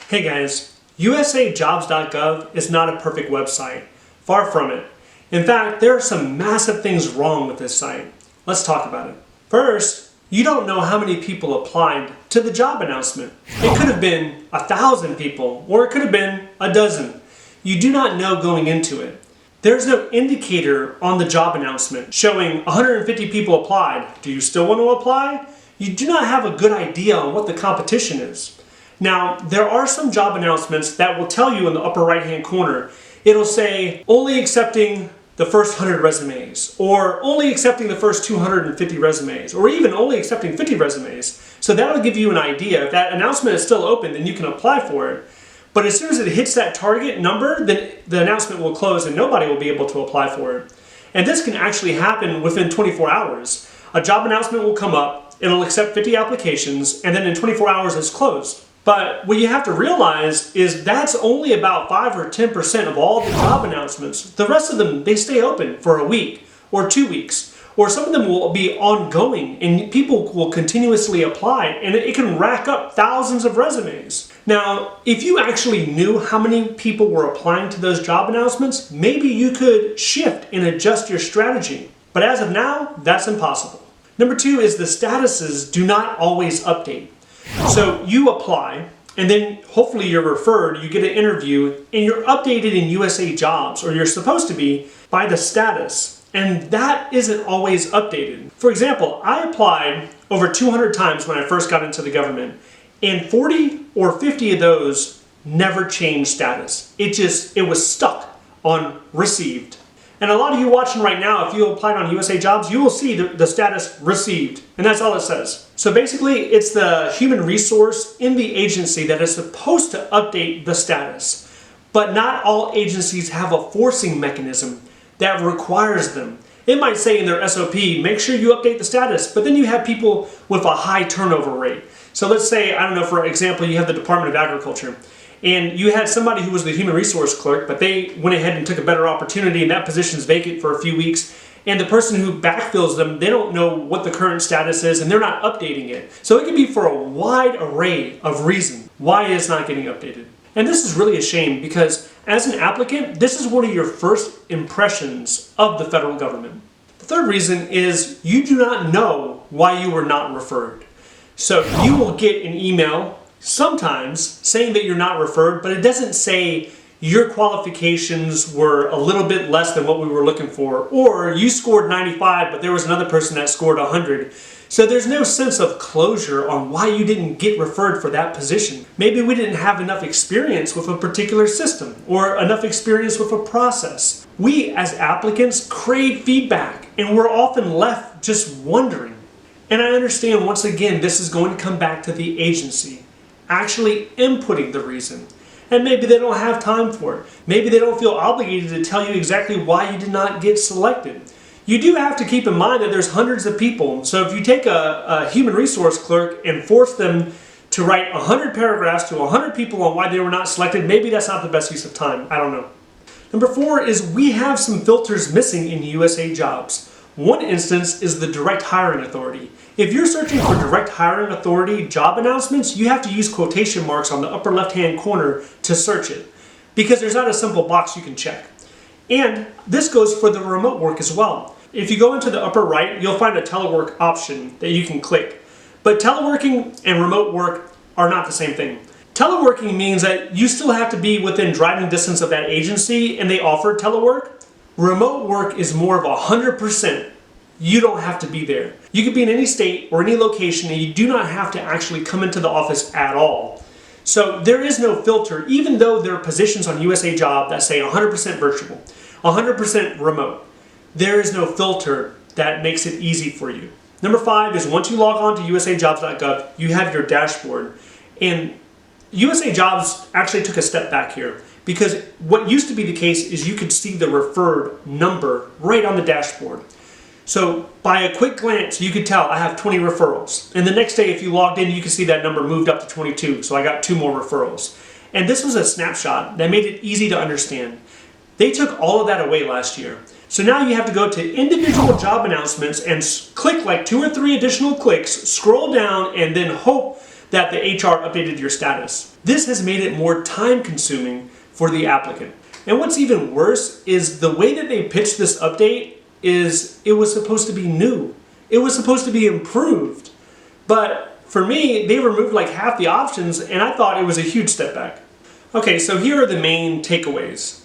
Hey guys, USAJobs.gov is not a perfect website. Far from it. In fact, there are some massive things wrong with this site. Let's talk about it. First, you don't know how many people applied to the job announcement. It could have been 1,000 people, or it could have been a dozen. You do not know going into it. There's no indicator on the job announcement showing 150 people applied. Do you still want to apply? You do not have a good idea on what the competition is. Now, there are some job announcements that will tell you in the upper right-hand corner, it'll say only accepting the first 100 resumes, or only accepting the first 250 resumes, or even only accepting 50 resumes. So that'll give you an idea. If that announcement is still open, then you can apply for it. But as soon as it hits that target number, then the announcement will close and nobody will be able to apply for it. And this can actually happen within 24 hours. A job announcement will come up, it'll accept 50 applications, and then in 24 hours it's closed. But what you have to realize is that's only about 5 or 10% of all the job announcements. The rest of them, they stay open for a week or 2 weeks, or some of them will be ongoing and people will continuously apply, and it can rack up thousands of resumes. Now, if you actually knew how many people were applying to those job announcements, maybe you could shift and adjust your strategy. But as of now, that's impossible. Number 2 is the statuses do not always update. So you apply, and then hopefully you're referred, you get an interview, and you're updated in USA Jobs, or you're supposed to be, by the status. And that isn't always updated. For example, I applied over 200 times when I first got into the government, and 40 or 50 of those never changed status. It was stuck on received. And a lot of you watching right now, if you applied on USA Jobs, you will see the status received, and that's all it says. So basically, it's the human resource in the agency that is supposed to update the status. But not all agencies have a forcing mechanism that requires them. It might say in their SOP, make sure you update the status, but then you have people with a high turnover rate. So let's say, I don't know, for example, you have the Department of Agriculture, and you had somebody who was the human resource clerk, but they went ahead and took a better opportunity, and that position's vacant for a few weeks, and the person who backfills them, they don't know what the current status is, and they're not updating it. So it can be for a wide array of reasons why it's not getting updated. And this is really a shame, because as an applicant, this is one of your first impressions of the federal government. The third reason is you do not know why you were not referred. So you will get an email sometimes saying that you're not referred, but it doesn't say your qualifications were a little bit less than what we were looking for, or you scored 95 but there was another person that scored 100. So there's no sense of closure on why you didn't get referred for that position. Maybe we didn't have enough experience with a particular system or enough experience with a process. We as applicants crave feedback, and we're often left just wondering. And I understand, once again, this is going to come back to the agency actually inputting the reason. And maybe they don't have time for it. Maybe they don't feel obligated to tell you exactly why you did not get selected. You do have to keep in mind that there's hundreds of people. So if you take a human resource clerk and force them to write 100 paragraphs to 100 people on why they were not selected, maybe that's not the best use of time. I don't know. Number 4 is we have some filters missing in USA Jobs. One instance is the direct hiring authority. If you're searching for direct hiring authority job announcements, you have to use quotation marks on the upper left-hand corner to search it, because there's not a simple box you can check. And this goes for the remote work as well. If you go into the upper right, you'll find a telework option that you can click. But teleworking and remote work are not the same thing. Teleworking means that you still have to be within driving distance of that agency and they offer telework. Remote work is more of 100%. You don't have to be there. You could be in any state or any location, and you do not have to actually come into the office at all. So there is no filter, even though there are positions on USA Job that say 100% virtual, 100% remote. There is no filter that makes it easy for you. Number 5 is once you log on to USAJobs.gov, you have your dashboard. And USA Jobs actually took a step back here, because what used to be the case is you could see the referred number right on the dashboard. So by a quick glance, you could tell I have 20 referrals. And the next day, if you logged in, you could see that number moved up to 22. So I got 2 more referrals. And this was a snapshot that made it easy to understand. They took all of that away last year. So now you have to go to individual job announcements and click like 2 or 3 additional clicks, scroll down, and then hope that the HR updated your status. This has made it more time consuming for the applicant. And what's even worse is the way that they pitched this update is it was supposed to be new. It was supposed to be improved. But for me, they removed like half the options and I thought it was a huge step back. Okay, so here are the main takeaways.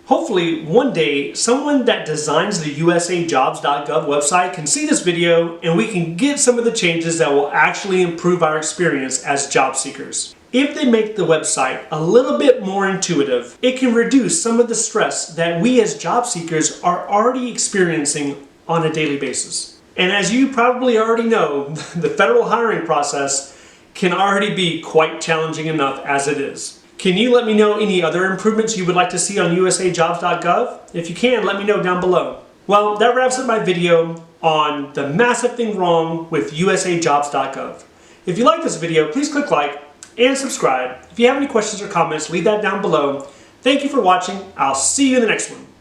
Hopefully, one day, someone that designs the USAJobs.gov website can see this video and we can get some of the changes that will actually improve our experience as job seekers. If they make the website a little bit more intuitive, it can reduce some of the stress that we as job seekers are already experiencing on a daily basis. And as you probably already know, the federal hiring process can already be quite challenging enough as it is. Can you let me know any other improvements you would like to see on USAJobs.gov? If you can, let me know down below. Well, that wraps up my video on the massive thing wrong with USAJobs.gov. If you like this video, please click like and subscribe. If you have any questions or comments, leave that down below. Thank you for watching. I'll see you in the next one.